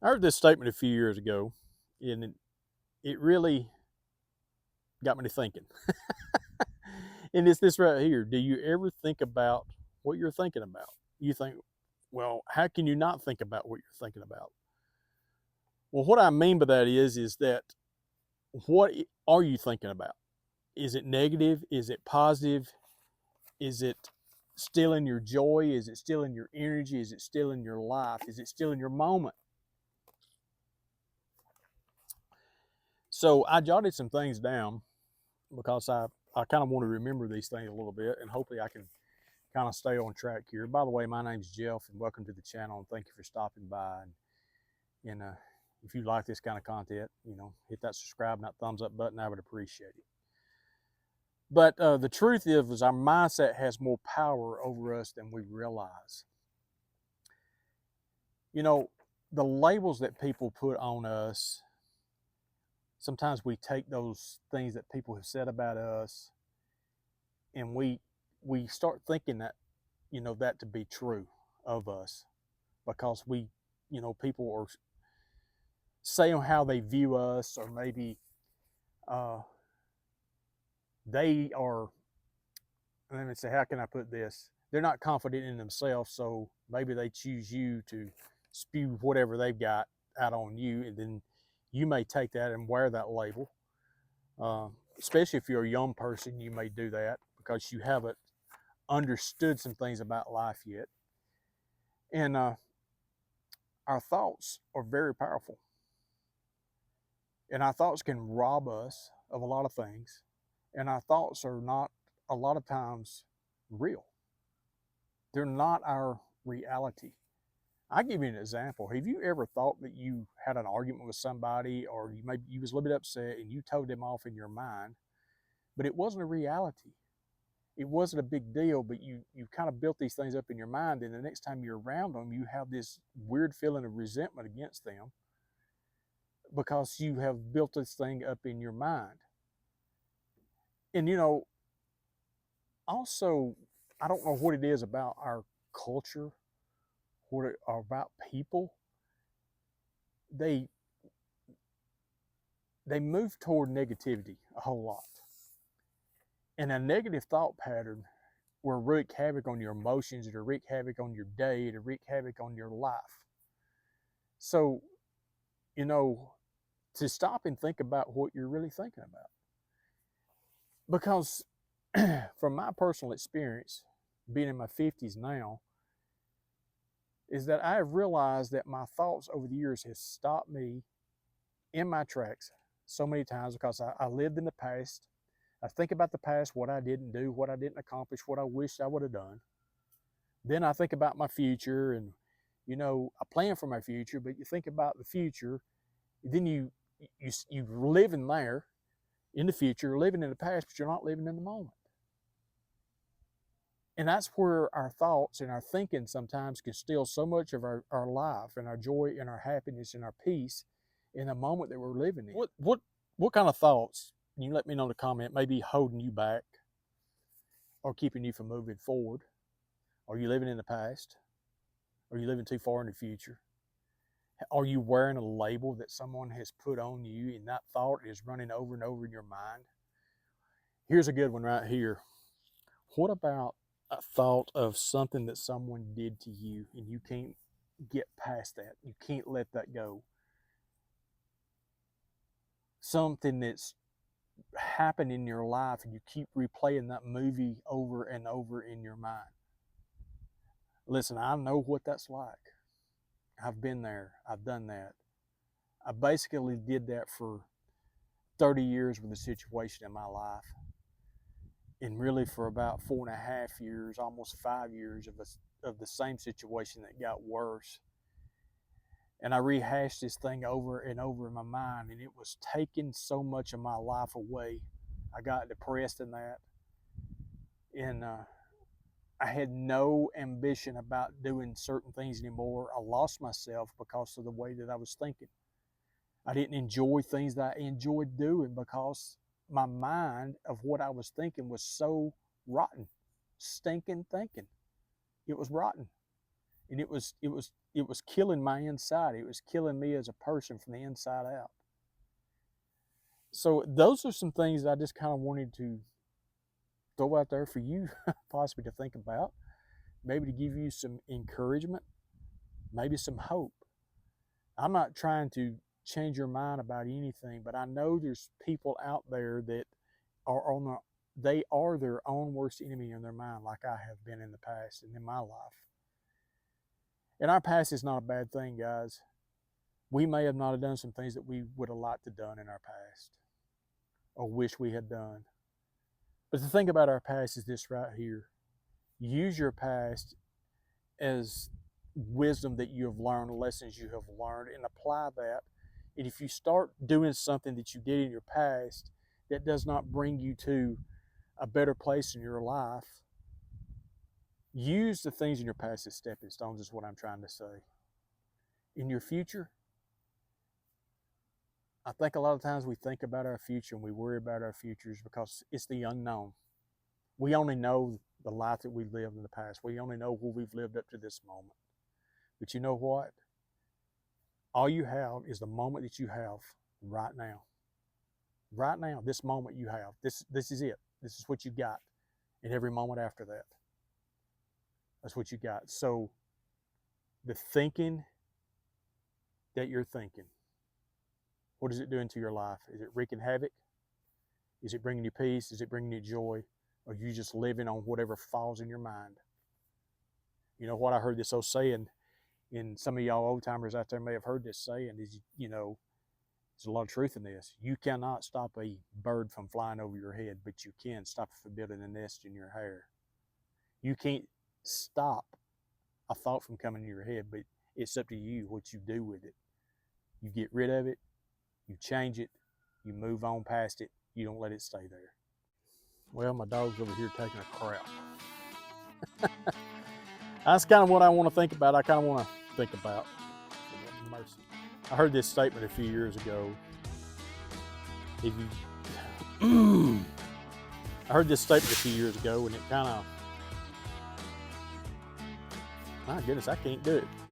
I heard this statement a few years ago, and it really got me to thinking. And it's this right here. Do you ever think about what you're thinking about? You think, well, how can you not think about what you're thinking about? Well, what I mean by that is that what are you thinking about? Is it negative? Is it positive? Is it stealing your joy? Is it stealing your energy? Is it stealing your life? Is it stealing your moment? So I jotted some things down because I kind of want to remember these things a little bit, and hopefully I can kind of stay on track here. By the way, my name's Jeff, and welcome to the channel, and thank you for stopping by. And if you like this kind of content, hit that subscribe and that thumbs up button. I would appreciate it. But the truth is our mindset has more power over us than we realize. You know, the labels that people put on us, sometimes we take those things that people have said about us, and we start thinking that that to be true of us, because people are saying how they view us, or maybe uh, they are, let me say, how can I put this, they're not confident in themselves, so maybe they choose you to spew whatever they've got out on you, and then you may take that and wear that label. Especially if you're a young person, you may do that because you haven't understood some things about life yet. And our thoughts are very powerful. And our thoughts can rob us of a lot of things. And our thoughts are not, a lot of times, real. They're not our reality. I'll give you an example. Have you ever thought that you had an argument with somebody, or you was a little bit upset and you told them off in your mind, but it wasn't a reality? It wasn't a big deal, but you kind of built these things up in your mind, and the next time you're around them, you have this weird feeling of resentment against them because you have built this thing up in your mind. And also, I don't know what it is about our culture, what or about people. They they move toward negativity a whole lot. And a negative thought pattern will wreak havoc on your emotions, it'll wreak havoc on your day, it'll wreak havoc on your life. So, you know, to stop and think about what you're really thinking about. Because from my personal experience, being in my 50s now, is that I have realized that my thoughts over the years has stopped me in my tracks so many times, because I lived in the past. I think about the past, what I didn't do, what I didn't accomplish, what I wished I would have done. Then I think about my future, and I plan for my future, but you think about the future, then you live in there in the future, living in the past, but you're not living in the moment. And that's where our thoughts and our thinking sometimes can steal so much of our life and our joy and our happiness and our peace in the moment that we're living in. What kind of thoughts, can you let me know in the comment, may be holding you back or keeping you from moving forward? Are you living in the past? Are you living too far in the future? Are you wearing a label that someone has put on you, and that thought is running over and over in your mind? Here's a good one right here. What about a thought of something that someone did to you, and you can't get past that? You can't let that go. Something that's happened in your life, and you keep replaying that movie over and over in your mind. Listen, I know what that's like. I've been there. I've done that. I basically did that for 30 years with a situation in my life. And really for about 4.5 years, almost 5 years of the same situation that got worse. And I rehashed this thing over and over in my mind, and it was taking so much of my life away. I got depressed in that. And I had no ambition about doing certain things anymore. I lost myself because of the way that I was thinking. I didn't enjoy things that I enjoyed doing because my mind of what I was thinking was so rotten, stinking thinking. It was rotten, and it was it was killing my inside. It was killing me as a person from the inside out. So those are some things that I just kind of wanted to throw out there for you possibly to think about, maybe to give you some encouragement, maybe some hope. I'm not trying to change your mind about anything, but I know there's people out there that are on they are their own worst enemy in their mind, like I have been in the past and in my life. And our past is not a bad thing, guys. We may have not have done some things that we would have liked to have done in our past or wish we had done. But the thing about our past is this right here. Use your past as wisdom that you have learned, lessons you have learned, and apply that. And if you start doing something that you did in your past that does not bring you to a better place in your life, use the things in your past as stepping stones, is what I'm trying to say. In your future, I think a lot of times we think about our future and we worry about our futures because it's the unknown. We only know the life that we've lived in the past. We only know what we've lived up to this moment. But you know what? All you have is the moment that you have right now. Right now, this moment you have. This is it. This is what you got. And every moment after that, that's what you got. So the thinking that you're thinking, what is it doing to your life? Is it wreaking havoc? Is it bringing you peace? Is it bringing you joy? Or are you just living on whatever falls in your mind? You know what? I heard this old saying, and some of y'all old timers out there may have heard this saying, is, you know, there's a lot of truth in this. You cannot stop a bird from flying over your head, but you can stop it from building a nest in your hair. You can't stop a thought from coming in your head, but it's up to you what you do with it. You get rid of it, you change it, you move on past it, you don't let it stay there. Well, my dog's over here taking a crap. That's kind of what I want to think about. I kind of want to think about. Mercy. I heard this statement a few years ago. If you, I heard this statement a few years ago, and it kind of, my goodness, I can't do it.